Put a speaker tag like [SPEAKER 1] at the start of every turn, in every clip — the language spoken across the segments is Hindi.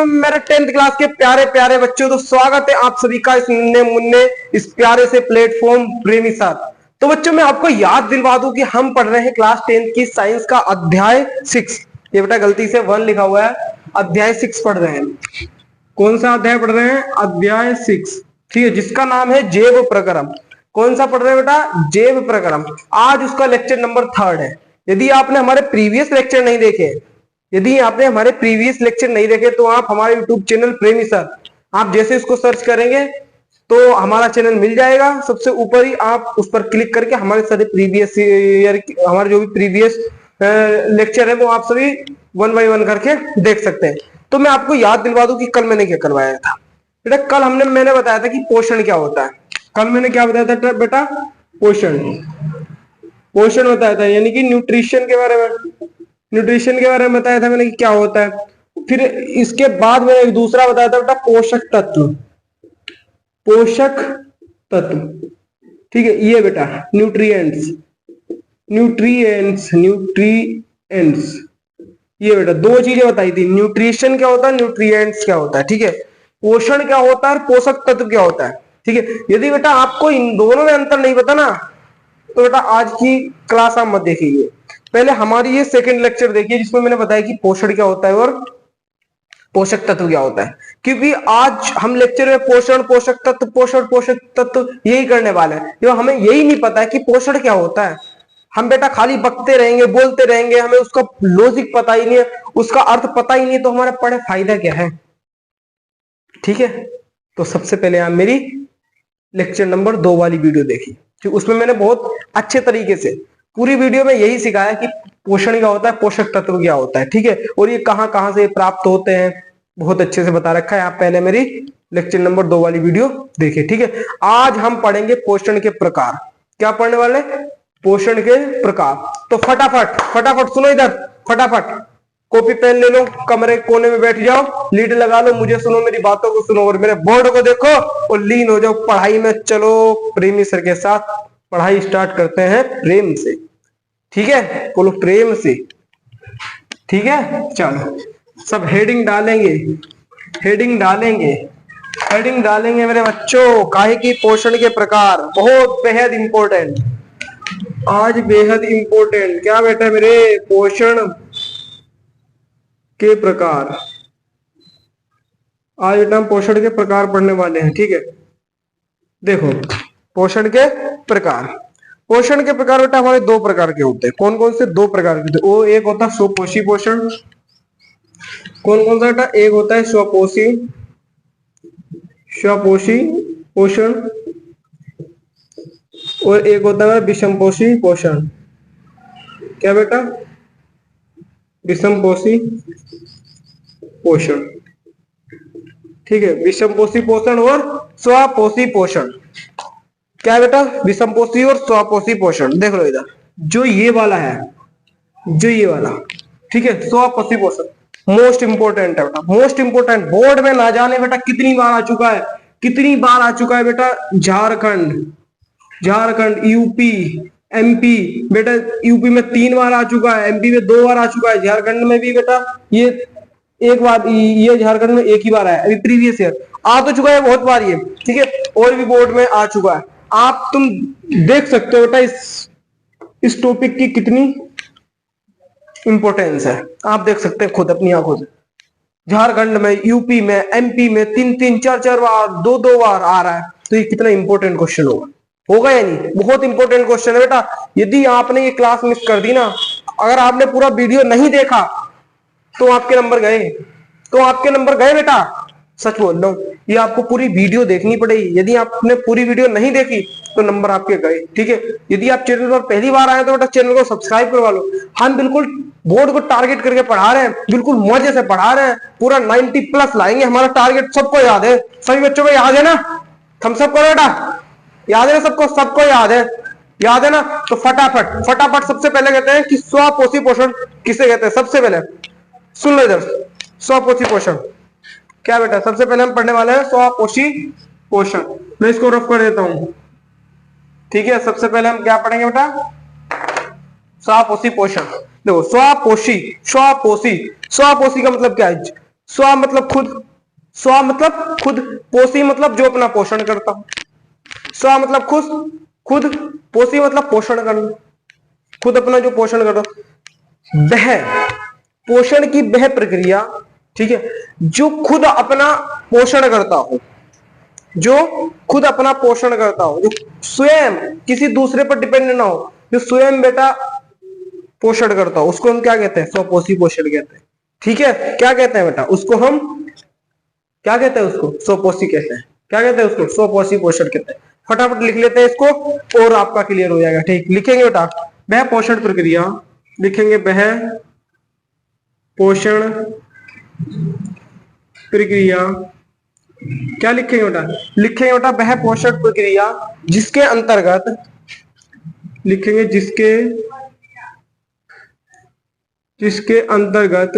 [SPEAKER 1] मेरे 10th क्लास के प्यारे प्यारे बच्चों, तो स्वागत है आप सभी का इस नन्हे मुन्ने इस प्यारे से प्लेटफॉर्म प्रेमी साथ। तो बच्चों मैं आपको याद दिलवा दूं कि हम पढ़ रहे हैं क्लास 10th की साइंस का अध्याय 6। ये बेटा गलती से 1 लिखा हुआ है, अध्याय 6 पढ़ रहे हैं। कौन सा अध्याय पढ़ रहे हैं? अध्याय 6, ठीक है, जिसका नाम है जैव प्रक्रम। कौन सा पढ़ रहे हैं बेटा? जैव प्रक्रम। आज उसका लेक्चर नंबर 3 है। यदि आपने हमारे प्रीवियस लेक्चर नहीं देखे, तो आप हमारे YouTube चैनल प्रेमी सर, आप जैसे इसको सर्च करेंगे तो हमारा चैनल मिल जाएगा। सबसे ऊपर ही आप उस पर क्लिक करके हमारे सारे प्रीवियस ईयर, हमारे जो भी प्रीवियस लेक्चर है वो आप सभी 1 बाय 1 करके देख सकते हैं। तो मैं आपको याद दिलवा दूं कि कल मैंने क्या करवाया था बेटा। कल मैंने बताया था कि पोषण क्या होता है। कल मैंने क्या बताया था बेटा? पोषण बताया था, यानी कि न्यूट्रिशन के बारे में बताया था मैंने कि क्या होता है। फिर इसके बाद मैंने एक दूसरा बताया था बेटा, पोषक तत्व, ठीक है, ये बेटा न्यूट्रिएंट्स, ये बेटा 2 चीजें बताई थी। न्यूट्रिशन क्या होता है, न्यूट्रिएंट्स क्या होता है, ठीक है। पोषण क्या होता है और पोषक तत्व क्या होता है, ठीक है। यदि बेटा आपको इन दोनों में अंतर नहीं पता ना, तो बेटा आज की क्लास आप मत देखिए। पहले हमारी ये सेकंड लेक्चर देखिए, जिसमें मैंने बताया कि पोषण क्या होता है और पोषक तत्व क्या होता है। क्योंकि आज हम लेक्चर में पोषण पोषक तत्व यही करने वाले हैं। जो हमें यही नहीं पता है कि पोषण क्या होता है, हम बेटा खाली बकते रहेंगे, बोलते रहेंगे, हमें उसका लॉजिक पता ही नहीं है, उसका अर्थ पता ही नहीं, तो हमारा पढ़े फायदा क्या है, ठीक है। तो सबसे पहले आप मेरी लेक्चर नंबर 2 वाली वीडियो देखिए, तो उसमें मैंने बहुत अच्छे तरीके से पूरी वीडियो में यही सिखाया कि पोषण क्या होता है, पोषक तत्व क्या होता है, ठीक है, और ये कहां कहां से प्राप्त होते हैं, बहुत अच्छे से बता रखा है। आप पहले मेरी लेक्चर नंबर 2 वाली वीडियो देखिए, ठीक है। आज हम पढ़ेंगे पोषण के प्रकार। क्या पढ़ने वाले? पोषण के प्रकार। तो फटाफट सुनो इधर, फटाफट कॉपी पेन ले लो, कमरे कोने में बैठ जाओ, लीड लगा लो, मुझे सुनो, मेरी बातों को सुनो और मेरे बोर्ड को देखो और लीन हो जाओ पढ़ाई में। चलो प्रेमी सर के साथ पढ़ाई स्टार्ट करते हैं प्रेम से, ठीक है, बोलो प्रेम से, ठीक है। चलो सब हेडिंग डालेंगे मेरे बच्चों। काहे की पोषण के प्रकार बहुत बेहद इंपॉर्टेंट, आज बेहद इंपॉर्टेंट। क्या बेटा मेरे? पोषण के प्रकार। आज बेटा हम पोषण के प्रकार पढ़ने वाले हैं, ठीक है। देखो पोषण के प्रकार बेटा हमारे 2 प्रकार के होते हैं। कौन कौन से? 2 प्रकार के होते हैं। वो एक होता है स्वपोषी पोषण। कौन कौन सा बेटा? एक होता है स्वपोषी पोषण और एक होता है विषमपोषी पोषण। क्या बेटा? विषमपोषी पोषण, ठीक है। विषमपोषी पोषण और स्वपोषी पोषण। क्या है बेटा? विषमपोषी और स्वपोषी पोषण। देख लो इधर, जो ये वाला है, ठीक है, स्वपोषी पोषण मोस्ट इंपोर्टेंट है बेटा, मोस्ट इंपोर्टेंट। बोर्ड में ना जाने बेटा कितनी बार आ चुका है बेटा। Jharkhand, UP, MP. बेटा यूपी में 3 बार आ चुका है, एमपी में 2 बार आ चुका है, झारखंड में भी बेटा ये एक बार, ये झारखंड में 1 ही बार आया, अभी प्रीवियस ईयर आ तो चुका है बहुत बार ये, ठीक है, और भी बोर्ड में आ चुका है। आप तुम देख सकते हो बेटा इस टॉपिक की कितनी इंपॉर्टेंस है, आप देख सकते हैं खुद अपनी आंखों से। झारखंड में, यूपी में, एमपी में 3-3, 4-4 बार, 2-2 बार आ रहा है, तो ये कितना इंपॉर्टेंट क्वेश्चन होगा या नहीं? बहुत इंपॉर्टेंट क्वेश्चन है बेटा। यदि आपने ये क्लास मिस कर दी ना, अगर आपने पूरा वीडियो नहीं देखा, तो आपके नंबर गए बेटा, सच बोल रहा हूं। ये आपको पूरी वीडियो देखनी पड़ेगी। यदि आपने पूरी वीडियो नहीं देखी तो नंबर आपके गए, ठीक है। यदि आप चैनल पर पहली बार आए तो बेटा चैनल को सब्सक्राइब करवा लो। हम बिल्कुल बोर्ड को टारगेट करके पढ़ा रहे हैं, बिल्कुल मजे से पढ़ा रहे हैं, पूरा 90+ लाएंगे, हमारा टारगेट सबको याद है, सभी बच्चों को याद है ना? थम्स अप करो बेटा, याद है ना? सबको याद है ना? तो फटाफट सबसे पहले कहते हैं कि स्वपोषी पोषण किसे कहते हैं। सबसे पहले सुन लो इधर, स्वपोषी पोषण क्या बेटा? सबसे पहले हम पढ़ने वाले हैं स्वपोषी पोषण। मैं इसको रफ कर देता हूं, ठीक है। सबसे पहले हम क्या पढ़ेंगे बेटा? स्वपोषी पोषण। देखो स्वपोषी का मतलब क्या है? स्व मतलब खुद, स्व मतलब खुद, पोषी मतलब जो अपना पोषण करता हूं। स्व मतलब खुद, खुद, पोषी मतलब पोषण करना, खुद अपना जो पोषण करता हूं। वह, पोषण की वह प्रक्रिया, ठीक है, जो खुद अपना पोषण करता हो, जो खुद अपना पोषण करता हो, जो स्वयं किसी दूसरे पर डिपेंड ना हो, जो स्वयं बेटा पोषण करता हो, उसको हम क्या कहते हैं? स्वपोषी पोषण कहते हैं। ठीक है, क्या कहते हैं बेटा उसको? हम क्या कहते हैं उसको? स्वपोषी कहते हैं। क्या कहते हैं उसको? स्वपोषी पोषण कहते हैं। फटाफट लिख लेते हैं इसको और आपका क्लियर हो जाएगा। ठीक, लिखेंगे बेटा वह पोषण प्रक्रिया, लिखेंगे वह पोषण प्रक्रिया, क्या लिखेंगे बेटा? लिखेंगे बेटा वह पोषण प्रक्रिया जिसके अंतर्गत, लिखेंगे जिसके, जिसके अंतर्गत,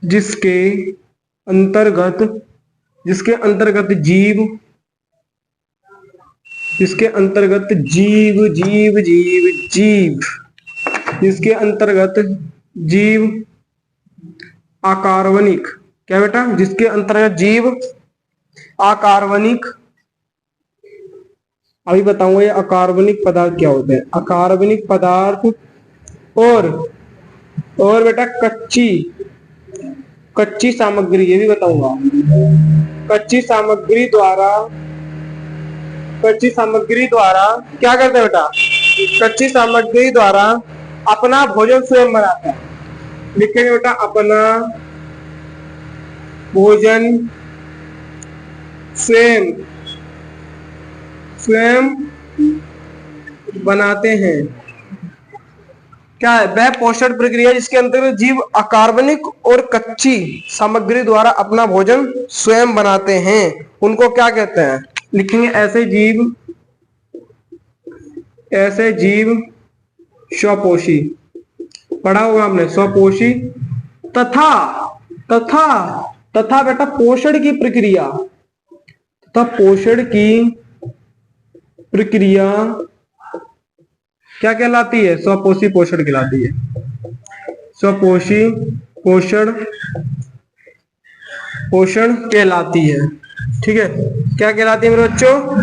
[SPEAKER 1] जिसके अंतर्गत, जिसके अंतर्गत जीव, जिसके अंतर्गत जीव, जीव जीव जीव, जिसके अंतर्गत जीव अकार्बनिक, क्या बेटा? जिसके अंतर्गत जीव अकार्बनिक, अभी बताऊंगा ये अकार्बनिक पदार्थ क्या होते हैं। अकार्बनिक पदार्थ और बेटा कच्ची, कच्ची सामग्री, ये भी बताऊंगा। कच्ची सामग्री द्वारा, कच्ची सामग्री द्वारा क्या करते हैं बेटा? कच्ची सामग्री द्वारा अपना भोजन स्वयं बनाते हैं। लिखेंगे बेटा अपना भोजन स्वयं, स्वयं बनाते हैं। क्या है? वह पोषण प्रक्रिया जिसके अंतर्गत जीव अकार्बनिक और कच्ची सामग्री द्वारा अपना भोजन स्वयं बनाते हैं, उनको क्या कहते हैं? लिखेंगे ऐसे जीव, ऐसे जीव स्वपोषी। पढ़ा होगा आपने स्वपोषी। तथा, तथा, तथा बेटा पोषण की प्रक्रिया, तथा पोषण की प्रक्रिया क्या कहलाती है? स्वपोषी पोषण कहलाती है। स्वपोषी पोषण, पोषण कहलाती है। ठीक है, क्या कहलाती है मेरे बच्चों?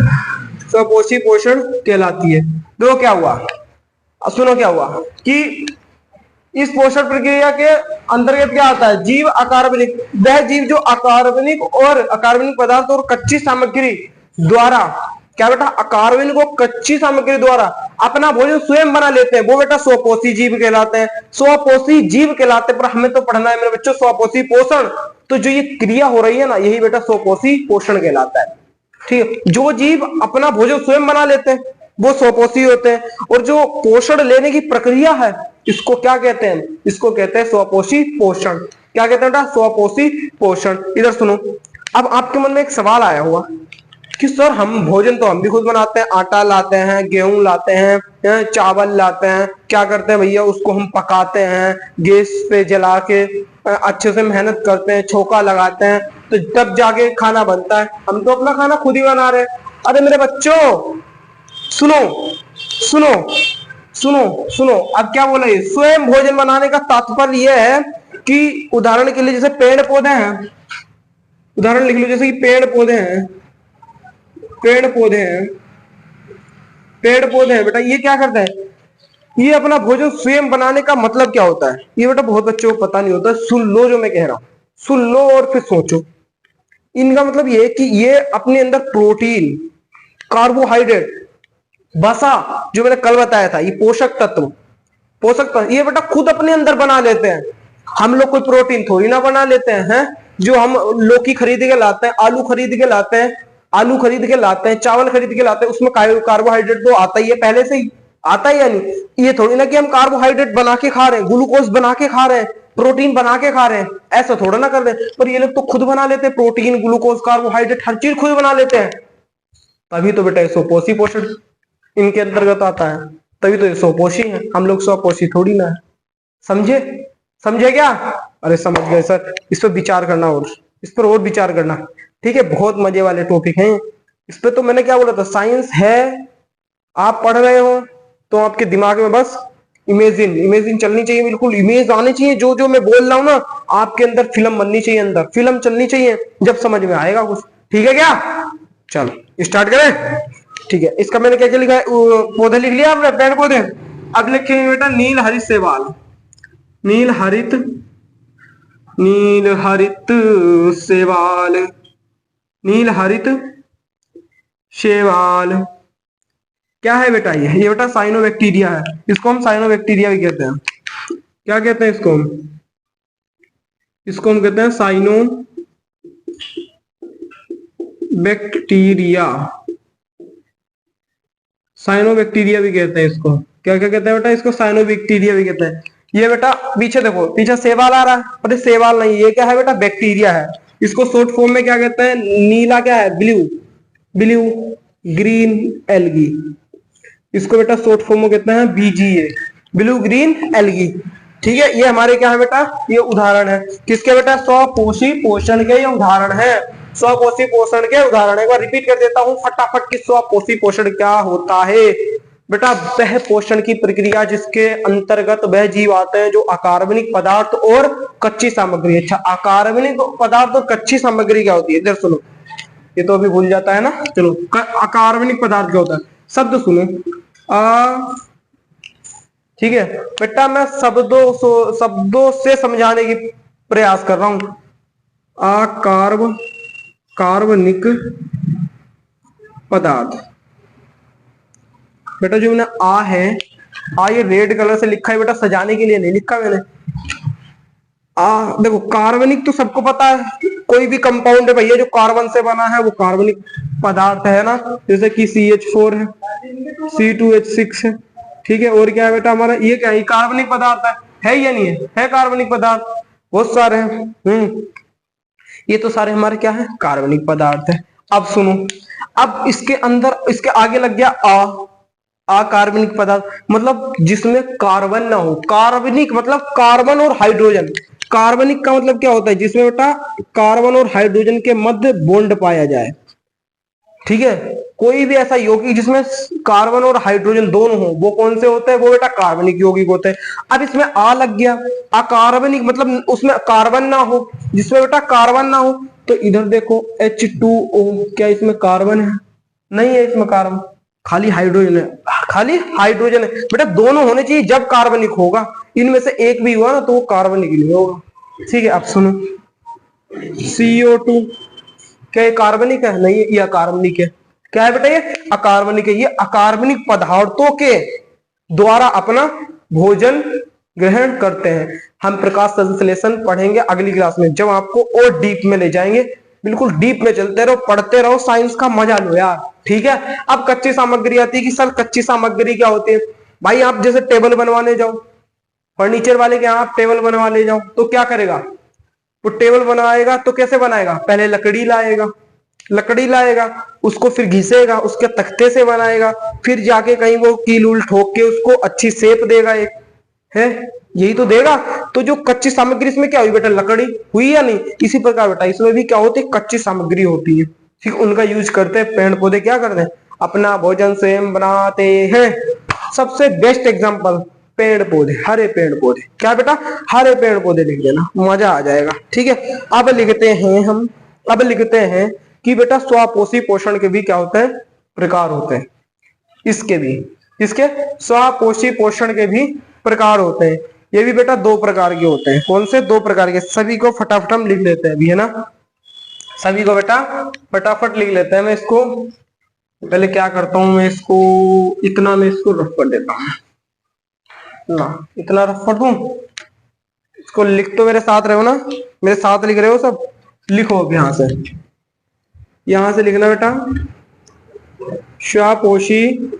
[SPEAKER 1] स्वपोषी पोषण कहलाती है। देखो क्या हुआ, सुनो क्या हुआ कि इस पोषण प्रक्रिया के अंतर्गत क्या आता है? जीव अकार्बनिक, वह जीव जो अकार्बनिक और अकार्बनिक पदार्थ और कच्ची सामग्री द्वारा, क्या बेटा? अकार्बनिक और कच्ची सामग्री द्वारा अपना भोजन स्वयं बना लेते हैं, वो बेटा स्वपोषी जीव कहलाते हैं। स्वपोषी जीव कहलाते हैं, पर हमें तो पढ़ना है मेरे बच्चों स्वपोषी पोषण। तो जो ये क्रिया हो रही है ना, यही बेटा स्वपोषी पोषण कहलाता है। ठीक है, जो जीव अपना भोजन स्वयं बना लेते हैं वो स्वपोषी होते हैं, और जो पोषण लेने की प्रक्रिया है इसको क्या कहते हैं? इसको कहते हैं स्वपोषी पोषण। क्या कहते हैं बेटा? स्वपोषी पोषण। इधर सुनो, अब आपके मन में एक सवाल आया हुआ कि सर हम भोजन तो हम भी खुद बनाते हैं, आटा लाते हैं, गेहूं लाते हैं, चावल लाते हैं, क्या करते हैं भैया? उसको हम पकाते हैं गैस पे जला के, अच्छे से मेहनत करते हैं, छोका लगाते हैं, तो तब जाके खाना बनता है। हम तो अपना खाना खुद ही बना रहे हैं। अरे मेरे बच्चों सुनो, सुनो, सुनो, सुनो, अब क्या बोला? ये स्वयं भोजन बनाने का तात्पर्य यह है कि उदाहरण के लिए जैसे पेड़ पौधे हैं, उदाहरण लिख लो, जैसे कि पेड़ पौधे हैं, पेड़ पौधे हैं, पेड़ पौधे हैं बेटा, ये क्या करते हैं? ये अपना भोजन स्वयं बनाने का मतलब क्या होता है? ये बेटा बहुत बच्चों को पता नहीं होता। सुन लो जो मैं कह रहा हूं, सुन लो और फिर सोचो। इनका मतलब ये कि ये अपने अंदर प्रोटीन, कार्बोहाइड्रेट, वसा, जो मैंने कल बताया था, ये पोषक तत्व, पोषक तत्व ये बेटा खुद अपने अंदर बना लेते हैं। हम लोग कोई प्रोटीन थोड़ी ना बना लेते हैं, जो हम लौकी खरीद के लाते हैं, आलू खरीद के लाते हैं, आलू खरीद के लाते हैं, चावल खरीद के लाते हैं, उसमें कार्बोहाइड्रेट तो आता ही है, पहले से ही आता है या नहीं? ये थोड़ी ना कि हम कार्बोहाइड्रेट बना के खा रहे हैं, ग्लूकोज बना के खा रहे हैं, प्रोटीन बना के खा रहे हैं, ऐसा थोड़ा ना कर रहे हैं। पर ये लोग तो खुद बना लेते हैं, प्रोटीन, ग्लूकोज, कार्बोहाइड्रेट, हर चीज खुद बना लेते हैं। तभी तो बेटा स्वपोषी पोषण इनके अंतर्गत आता है, तभी तो ये स्वपोषी है। हम लोग स्वपोषी थोड़ी ना है। समझे? समझे क्या? अरे समझ गए सर, इस पर विचार करना, और इस पर और विचार करना। ठीक है, बहुत मजे वाले टॉपिक हैं इस पे। तो मैंने क्या बोला था, साइंस है, आप पढ़ रहे हो तो आपके दिमाग में बस इमेजिन, इमेजिन चलनी चाहिए, बिल्कुल इमेज आनी चाहिए, जो जो मैं बोल रहा हूँ ना आपके अंदर फिल्म बननी चाहिए, अंदर फिल्म चलनी चाहिए, जब समझ में आएगा कुछ। ठीक है क्या? चलो स्टार्ट करें। ठीक है, इसका मैंने क्या क्या लिखा है, पौधे लिख लिया आपने, पेड़ पौधे। अब लिखेंगे बेटा नील हरित शैवाल, नील हरित, नील हरित शैवाल, नील हरित शैवाल क्या है बेटा? ये बेटा साइनोबैक्टीरिया है, इसको हम साइनोबैक्टीरिया भी कहते हैं। क्या कहते हैं इसको? इसको हम कहते हैं साइनो बैक्टीरिया, साइनोबैक्टीरिया भी कहते हैं इसको। क्या क्या कहते हैं बेटा? इसको साइनोबैक्टीरिया भी कहते हैं। ये बेटा पीछे देखो, पीछे सेवाल आ रहा है, अरे सेवाल नहीं, ये क्या है बेटा? बैक्टीरिया है। इसको शॉर्ट फॉर्म में क्या कहते हैं? नीला क्या है? Blue, blue green algae. इसको बेटा शॉर्ट फॉर्म में कहते हैं बीजीए, ब्लू ग्रीन एल्गी। ठीक है, ये हमारे क्या है बेटा? ये उदाहरण है किसके बेटा? स्वपोषी पोषण के ये उदाहरण है, स्वपोषी पोषण के उदाहरण। एक बार रिपीट कर देता हूं फटाफट कि स्वपोषी पोषण क्या होता है बेटा? वह पोषण की प्रक्रिया जिसके अंतर्गत वह जीव आते हैं जो अकार्बनिक पदार्थ और कच्ची सामग्री। अच्छा, अकार्बनिक पदार्थ और कच्ची सामग्री क्या होती है? इधर सुनो, ये तो अभी भूल जाता है ना। चलो, अकार्बनिक पदार्थ क्या होता है? शब्द सुनो, आ, ठीक है बेटा, मैं शब्दों से समझाने की प्रयास कर रहा हूं। कार्बनिक पदार्थ बेटा, जो मैंने आ है, आ ये रेड कलर से लिखा है बेटा, सजाने के लिए नहीं लिखा मैंने। देखो कार्बनिक तो सबको पता है, कोई भी कंपाउंड है भैया जो कार्बन से बना है वो कार्बनिक पदार्थ है ना, जैसे कि CH4 है, C2H6 है। ठीक है, और क्या है बेटा हमारा? ये क्या है? कार्बनिक पदार्थ है या नहीं है? है कार्बनिक पदार्थ, बहुत सारे हैं। ये तो सारे हमारे क्या है? कार्बनिक पदार्थ है। अब सुनो, अब इसके अंदर, इसके आगे लग गया अकार्बनिक पदार्थ, मतलब जिसमें कार्बन ना हो। कार्बनिक मतलब कार्बन और हाइड्रोजन। कार्बनिक का मतलब क्या होता है? जिसमें बेटा कार्बन और हाइड्रोजन के मध्य बॉन्ड पाया जाए। ठीक है, कोई भी ऐसा यौगिक जिसमें कार्बन और हाइड्रोजन दोनों हो, वो कौन से होते हैं? वो बेटा कार्बनिक यौगिक होते हैं। अब इसमें आ लग गया, अकार्बनिक मतलब उसमें कार्बन ना हो, जिसमें बेटा कार्बन ना हो। तो इधर देखो H2O, क्या इसमें कार्बन है? नहीं है इसमें कार्बन, खाली हाइड्रोजन है, खाली हाइड्रोजन है बेटा। दोनों होने चाहिए जब कार्बनिक होगा, इनमें से एक भी हुआ ना तो वो कार्बनिक नहीं होगा। ठीक है, अब सुनो, CO2 क्या ये कार्बनिक है? नहीं, ये अकार्बनिक है। क्या है बेटा? ये अकार्बनिक है। ये अकार्बनिक पदार्थों के द्वारा अपना भोजन ग्रहण करते हैं। हम प्रकाश संश्लेषण पढ़ेंगे अगली क्लास में, जब आपको और डीप में ले जाएंगे। बिल्कुल डीप में चलते रहो, पढ़ते रहो, साइंस का मजा लो यार। ठीक है, अब कच्ची सामग्री आती है कि सर कच्ची सामग्री क्या होती है? भाई आप जैसे टेबल बनवाने जाओ, फर्नीचर वाले के यहाँ आप टेबल बनवा ले जाओ, तो क्या करेगा? वो टेबल बनाएगा तो कैसे बनाएगा? पहले लकड़ी लाएगा, लकड़ी लाएगा, उसको फिर घिसेगा, उसके तख्ते से बनाएगा, फिर जाके कहीं वो कील उल ठोक के उसको अच्छी शेप देगा। एक है, यही तो देगा। तो जो कच्ची सामग्री इसमें क्या हुई बेटा? लकड़ी हुई या नहीं? इसी प्रकार बेटा इसमें भी क्या होती है? कच्ची सामग्री होती है। ठीक, उनका यूज करते हैं। पेड़ पौधे क्या करते हैं? अपना भोजन स्वयं बनाते हैं। सबसे बेस्ट एग्जाम्पल पेड़ पौधे, हरे पेड़ पौधे। क्या बेटा? हरे पेड़ पौधे लिख देना, मजा आ जाएगा। ठीक है, अब लिखते हैं हम, अब लिखते हैं कि बेटा स्वपोषी पोषण के भी क्या होते हैं? प्रकार होते हैं। इसके भी, इसके स्वपोषी पोषण के भी प्रकार होते हैं। ये भी बेटा दो प्रकार के होते हैं। कौन से? दो प्रकार के। सभी को फटाफट हम लिख लेते हैं अभी, है ना? सभी को बेटा फटाफट लिख लेते हैं। मैं इसको पहले क्या करता हूं, मैं इसको इतना, मैं इसको रफ कर देता हूं ना, इतना रफ कर दूं। इसको लिख तो मेरे साथ रहो ना, मेरे साथ लिख रहे हो सब? लिखो अब यहां से लिखना बेटा, स्वपोषी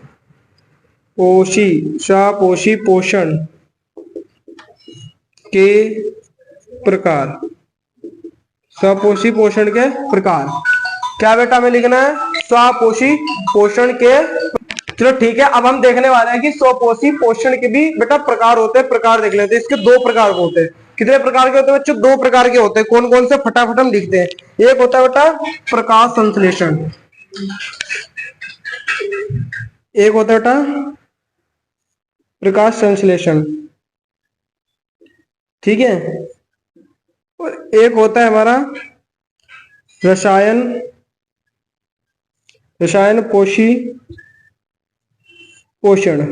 [SPEAKER 1] स्वपोषी पोषण के प्रकार। स्वपोषी पोषण के प्रकार क्या बेटा में लिखना है? स्वपोषी पोषण के। चलो ठीक है, अब हम देखने वाले हैं कि स्वपोषी पोषण के भी बेटा प्रकार होते हैं। प्रकार देख लेते हैं। इसके दो प्रकार होते हैं। कितने प्रकार के होते हैं बच्चों? दो प्रकार के होते हैं। कौन कौन से? फटाफट हम लिखते हैं। एक होता है बेटा प्रकाश संश्लेषण, एक होता है बेटा प्रकाश संश्लेषण, ठीक है। और एक होता है हमारा रसायन रसायन पोषी पोषण,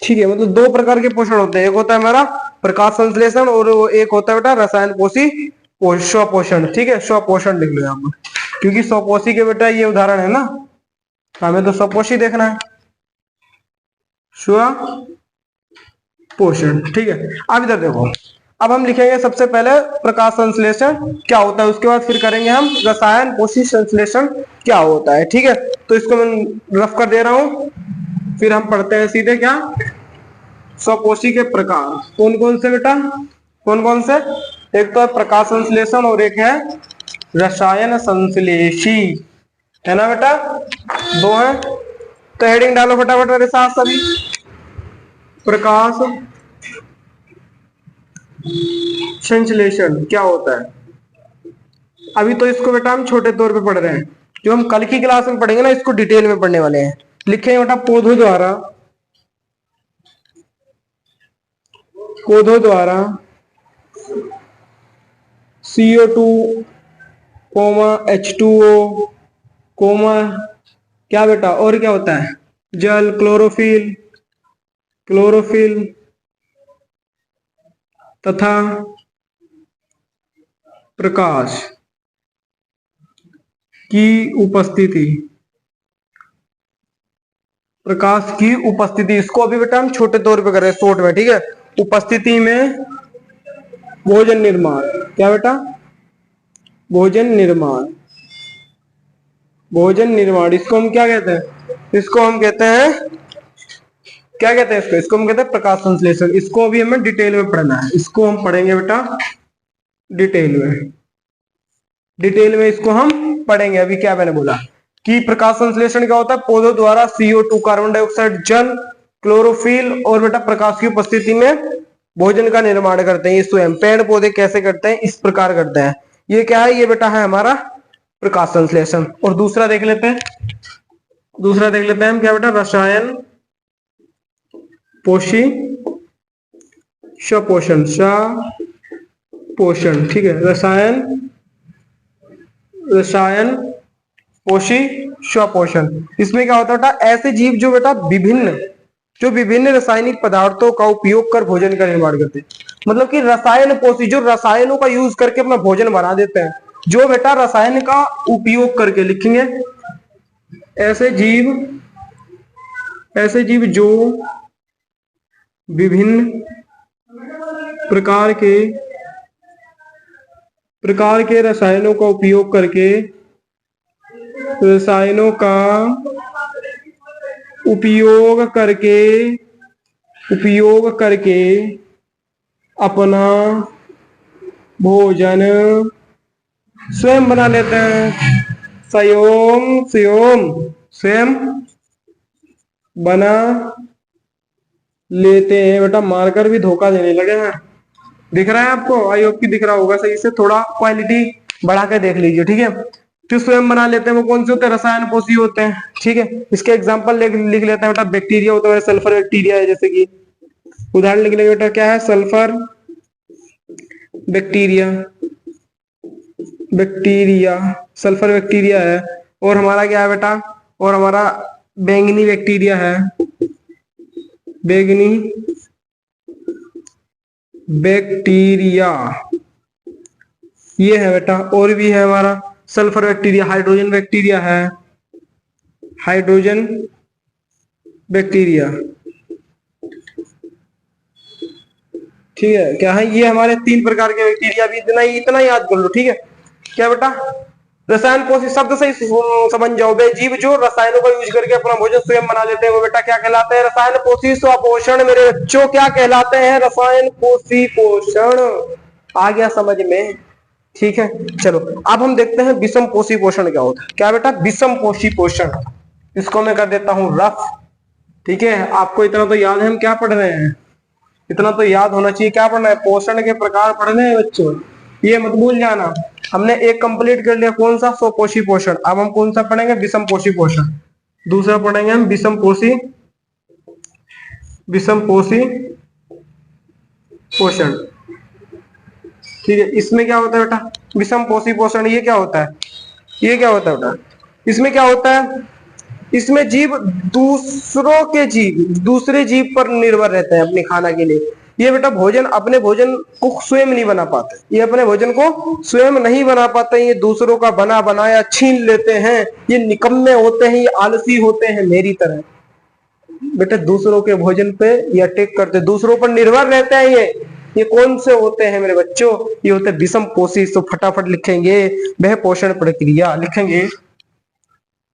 [SPEAKER 1] ठीक है। मतलब दो प्रकार के पोषण होते हैं, एक होता है हमारा प्रकाश संश्लेषण और एक होता है बेटा रसायन पोषी स्वपोषण, ठीक है। स्वपोषण लिख लो यहाँ पर, क्योंकि स्वपोषी के बेटा ये उदाहरण है ना, हमें तो स्वपोषी देखना है, स्वपोषण, ठीक है। अब इधर देखो, अब हम लिखेंगे सबसे पहले प्रकाश संश्लेषण क्या होता है, उसके बाद फिर करेंगे हम रसायन पोषी संश्लेषण क्या होता है, ठीक है। तो इसको मैं रफ कर दे रहा हूं, फिर हम पढ़ते हैं सीधे क्या, स्वपोषी के प्रकार कौन कौन से बेटा, कौन कौन से, एक तो है प्रकाश संश्लेषण और एक है रसायन संश्लेषी, है ना बेटा, दो है। तो हेडिंग डालो फटाफट मेरे साथ सभी, प्रकाश संश्लेषण क्या होता है। अभी तो इसको बेटा हम छोटे तौर पे पढ़ रहे हैं, जो हम कल की क्लास में पढ़ेंगे ना इसको डिटेल में पढ़ने वाले हैं। लिखेंगे बेटा पौधों द्वारा CO2 H2O क्या बेटा, और क्या होता है, जल, क्लोरोफिल तथा प्रकाश की उपस्थिति, इसको अभी बेटा हम छोटे तौर पे कर रहे हैं शॉर्ट में, ठीक है। उपस्थिति में भोजन निर्माण, क्या बेटा, भोजन निर्माण, इसको हम क्या कहते हैं, इसको हम कहते हैं क्या कहते हैं, इसको हम कहते हैं प्रकाश संश्लेषण। इसको अभी हमें डिटेल में पढ़ना है, इसको हम पढ़ेंगे बेटा डिटेल में इसको हम पढ़ेंगे। अभी क्या मैंने बोला कि प्रकाश संश्लेषण क्या होता है, पौधों द्वारा CO2 कार्बन डाइऑक्साइड, जल, क्लोरोफिल और बेटा प्रकाश की उपस्थिति में भोजन का निर्माण करते हैं। ये स्वयं पेड़ पौधे कैसे करते हैं, इस प्रकार करते हैं। ये क्या है, ये बेटा है हमारा प्रकाश संश्लेषण। और दूसरा देख लेते हैं हम क्या बेटा, रसायन पोषी स्वपोषण, ठीक है। रसायन पोषी स्वपोषण, इसमें क्या होता है बेटा, ऐसे जीव जो बेटा विभिन्न रासायनिक पदार्थों का उपयोग कर भोजन का निर्माण करते हैं। मतलब कि रसायन पोषी, जो रसायनों का यूज करके अपना भोजन बना देते हैं, जो बेटा रसायन का उपयोग करके, लिखेंगे ऐसे जीव जो विभिन्न प्रकार के रसायनों का उपयोग करके अपना भोजन स्वयं बना लेते हैं। स्वयं बना लेते हैं। बेटा मार्कर भी धोखा देने लगे हैं, दिख रहा है आपको, आई होप की दिख रहा होगा सही से, थोड़ा क्वालिटी बढ़ा के देख लीजिए, ठीक है। जो स्वयं बना लेते हैं वो कौन से होते हैं, रसायन पोषी होते हैं, ठीक है। इसके एग्जांपल लिख लेते हैं बेटा, बैक्टीरिया होता है, सल्फर बैक्टीरिया है, जैसे कि उदाहरण लिख लेंगे बेटा, क्या है, सल्फर बैक्टीरिया है। और हमारा क्या है बेटा, और हमारा बैंगनी बैक्टीरिया है, ये है बेटा। और भी है हमारा सल्फर बैक्टीरिया, हाइड्रोजन बैक्टीरिया, ठीक है। क्या है, ये हमारे 3 प्रकार के बैक्टीरिया, भी इतना याद कर लो, ठीक है। क्या बेटा, रसायन पोषी शब्द से समझ जाओ, वे जीव जो रसायनों का यूज करके अपना भोजन स्वयं बना लेते हैं, वो बेटा क्या कहलाते हैं, रसायन पोषी स्वपोषण। मेरे बच्चों क्या कहलाते हैं, रसायन पोषी पोषण। आ गया समझ में, ठीक है। चलो अब हम देखते हैं विषम पोषी पोषण क्या होता है। क्या बेटा, विषम पोषी पोषण, इसको मैं कर देता हूं रफ, ठीक है। आपको इतना तो याद है हम क्या पढ़ रहे हैं, इतना तो याद होना चाहिए, क्या पढ़ना है, पोषण के प्रकार पढ़ने हैं बच्चों, ये मत भूल जाना। हमने एक कंप्लीट कर लिया, कौन सा, स्वपोषी पोषण। अब हम कौन सा पढ़ेंगे, विषम पोषी पोषण। दूसरा पढ़ेंगे हम विषम पोषी विषम पोषी पोषण। ठीक है, इसमें क्या होता है बेटा, विषम पोषी पोषण, ये क्या होता है, ये क्या होता है बेटा, इसमें क्या होता है, इसमें जीव दूसरे जीव पर निर्भर रहते हैं अपने खाना के लिए। ये बेटा भोजन अपने भोजन को स्वयं नहीं बना पाते, ये अपने भोजन को स्वयं नहीं बना पाते, ये दूसरों का बना बनाया छीन लेते हैं, ये निकम्मे होते हैं, ये आलसी होते हैं मेरी तरह। बेटा दूसरों के भोजन पे ये अटैक करते, दूसरों पर निर्भर रहते हैं, ये कौन से होते हैं मेरे बच्चों, ये होते हैं विषम पोषी। तो फटाफट लिखेंगे, वह पोषण प्रक्रिया लिखेंगे,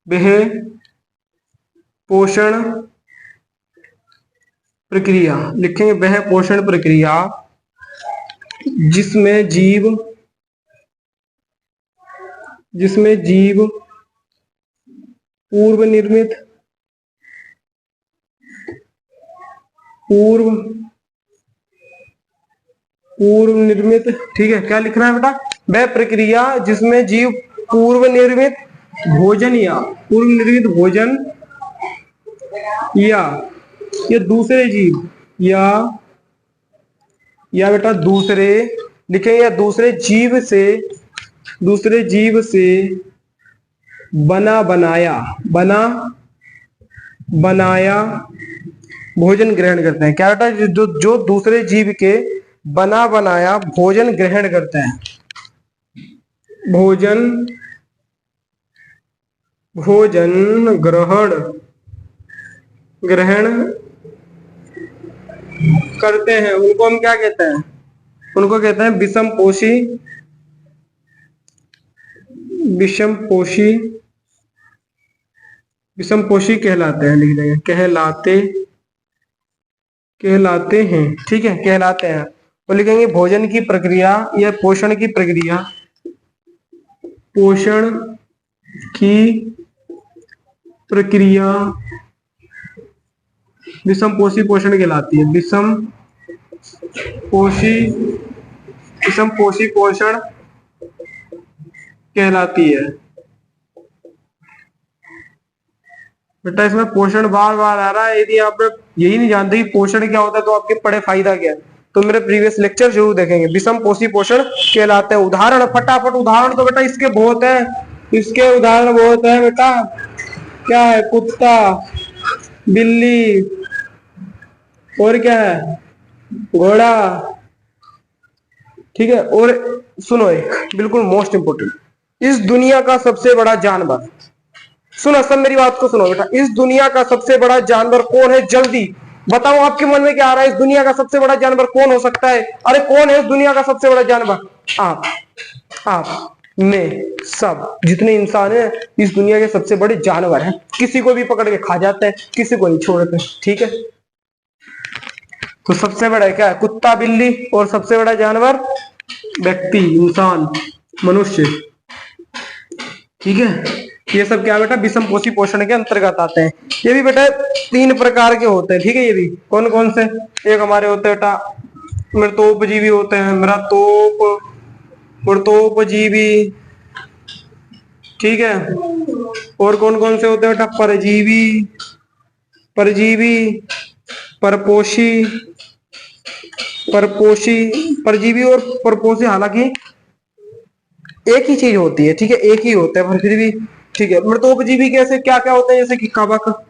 [SPEAKER 1] वह पोषण प्रक्रिया लिखेंगे, वह पोषण प्रक्रिया जिसमें जीव पूर्व निर्मित, ठीक है, क्या लिखना है बेटा, वह प्रक्रिया जिसमें जीव पूर्व निर्मित भोजन या दूसरे जीव या बेटा दूसरे लिखेंगे, या दूसरे जीव से बना बनाया भोजन ग्रहण करते हैं। क्या बेटा, जो दूसरे जीव के बना बनाया भोजन ग्रहण करते हैं, भोजन ग्रहण करते हैं, उनको हम क्या कहते हैं, उनको कहते हैं विषम पोषी कहलाते हैं, लिख देंगे कहलाते हैं, ठीक है, कहलाते हैं। तो लिखेंगे भोजन की प्रक्रिया या पोषण की प्रक्रिया विषम पोषी पोषण कहलाती है, विषम पोषी पोषण कहलाती है। बेटा इसमें पोषण बार बार आ रहा है, यदि आप यही नहीं जानते कि पोषण क्या होता है तो आपके पढ़े फायदा क्या है, तो मेरे प्रीवियस लेक्चर जरूर देखेंगे। विषम पोषी पोषण कहलाते हैं। उदाहरण फटाफट, उदाहरण तो बेटा इसके बहुत है, इसके उदाहरण बहुत है बेटा। क्या है, कुत्ता, बिल्ली, और क्या है, घोड़ा, ठीक है। और सुनो एक बिल्कुल मोस्ट इंपोर्टेंट, इस दुनिया का सबसे बड़ा जानवर, सुनो सब मेरी बात को सुनो बेटा, इस दुनिया का सबसे बड़ा जानवर कौन है, जल्दी बताओ आपके मन में क्या आ रहा है, इस दुनिया का सबसे बड़ा जानवर कौन हो सकता है, अरे कौन है इस दुनिया का सबसे बड़ा जानवर, आप मैं सब जितने इंसान हैं इस दुनिया के सबसे बड़े जानवर हैं, किसी को भी पकड़ के खा जाते हैं, किसी को नहीं छोड़ते, ठीक है। तो सबसे बड़ा क्या है, कुत्ता, बिल्ली, और सबसे बड़ा जानवर व्यक्ति, इंसान, मनुष्य, ठीक है। ये सब क्या बेटा विषम पोषी पोषण के अंतर्गत आते हैं। ये भी बेटा 3 प्रकार के होते हैं, ठीक है। ये भी कौन कौन से, एक हमारे होते हैं बेटा मृतोपजीवी होते हैं, मृतोपजीवी, ठीक है। और कौन कौन से होते हैं बेटा, परजीवी, परजीवी और परपोषी, हालांकि एक ही चीज होती है, ठीक है, एक ही होता है, पर फिर भी ठीक है। मृतोपजीवी कैसे, क्या क्या होते हैं, जैसे कि कवक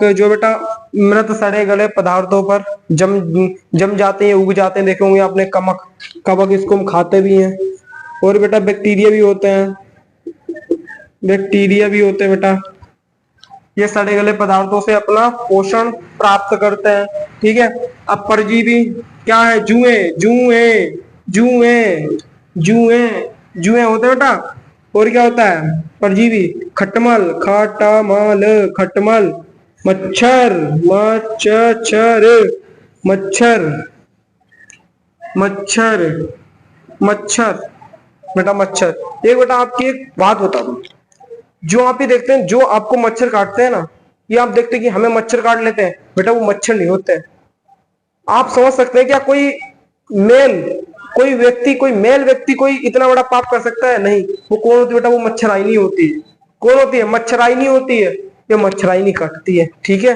[SPEAKER 1] जो बेटा मृत सड़े गले पदार्थों पर जम जाते हैं, उग जाते हैं, देखे होंगे आपने कवक, इसको हम खाते भी हैं। और बेटा बैक्टीरिया भी होते हैं बेटा, ये सड़े गले पदार्थों से अपना पोषण प्राप्त करते हैं, ठीक है। अब परजीवी क्या है, जुए होते हैं बेटा। और क्या होता है परजीवी, खटमल, मच्छर, बेटा मच्छर। एक बेटा आपकी एक बात बता दूं, जो आप ही देखते हैं, जो आपको मच्छर काटते हैं ना, ये आप देखते हैं कि हमें मच्छर काट लेते हैं, बेटा वो मच्छर नहीं होते हैं। आप समझ सकते हैं क्या कोई मेल व्यक्ति कोई इतना बड़ा पाप कर सकता है? नहीं। वो कौन होती है बेटा, वो मच्छराइनी होती है। कौन होती है? मच्छराइनी होती है। ये मच्छराइनी काटती है, ठीक है।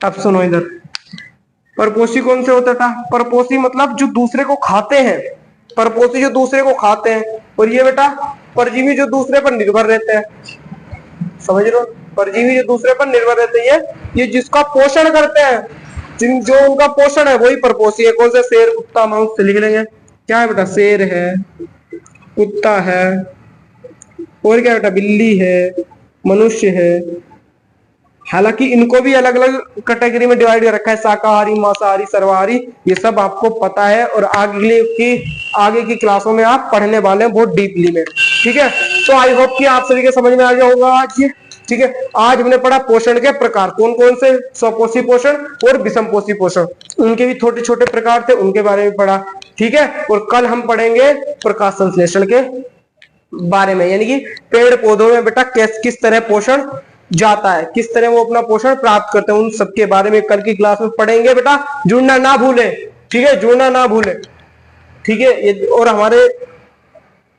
[SPEAKER 1] अब सुनो इधर, परपोषी कौन से होता था? परपोषी मतलब जो दूसरे को खाते हैं, परपोषी जो दूसरे को खाते हैं, और ये बेटा परजीवी जो दूसरे पर निर्भर रहते हैं। समझ रहे हो? परजीवी जो दूसरे पर निर्भर रहते हैं, ये जिसका पोषण करते हैं, जिन जो उनका पोषण है वही परपोषी है। कौन से? शेर, कुत्ता, मांस से लिख लेंगे। क्या है बेटा? शेर है, कुत्ता है, और क्या बेटा? बिल्ली है, मनुष्य है। हालांकि इनको भी अलग अलग कैटेगरी में डिवाइड कर रखा है, शाकाहारी, मांसाहारी, सर्वाहारी, ये सब आपको पता है और आगे की क्लासों में आप पढ़ने वाले हैं बहुत डीपली में। ठीक है, तो आई होप कि आप सभी के समझ में आ गया होगा आज ये। ठीक है, आज हमने पढ़ा पोषण के प्रकार, कौन कौन से? स्वपोषी पोषण और विषमपोषी पोषण, उनके भी छोटे छोटे प्रकार थे, उनके बारे में पढ़ा। ठीक है, और कल हम पढ़ेंगे प्रकाश संश्लेषण के बारे में, यानी कि पेड़ पौधों में बेटा किस तरह पोषण जाता है, किस तरह वो अपना पोषण प्राप्त करते हैं, उन सबके बारे में कल की क्लास में पढ़ेंगे। बेटा जुड़ना ना भूले, ठीक है, जुड़ना ना भूले। ठीक है, और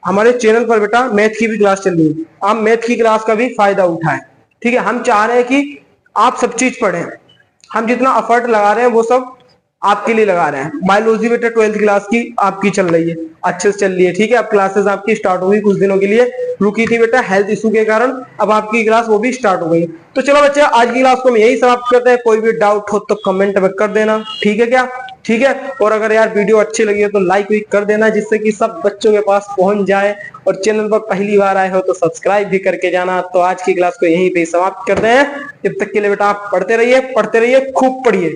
[SPEAKER 1] हमारे चैनल पर बेटा मैथ की भी क्लास चल रही है, आप मैथ की क्लास का भी फायदा उठाएं। ठीक है, हम चाह रहे हैं कि आप सब चीज पढ़ें, हम जितना एफर्ट लगा रहे हैं वो सब आपके लिए लगा रहे हैं। बायोलॉजी बेटा 12th क्लास की आपकी चल रही है, अच्छे से चल रही है। ठीक है, अब क्लासेस आपकी स्टार्ट हो गई, कुछ दिनों के लिए रुकी थी बेटा हेल्थ इशू के कारण, अब आपकी क्लास वो भी स्टार्ट हो गई। तो चलो बच्चे, आज की क्लास को हम यही समाप्त करते हैं। कोई भी डाउट हो तो कमेंट में कर देना, ठीक है क्या? ठीक है, और अगर यार वीडियो अच्छी लगी हो तो लाइक भी कर देना, जिससे कि सब बच्चों के पास पहुंच जाए, और चैनल पर पहली बार आए हो तो सब्सक्राइब भी करके जाना। तो आज की क्लास को यहीं पे समाप्त करते हैं। जब तक के लिए बेटा आप पढ़ते रहिए, खूब पढ़िए।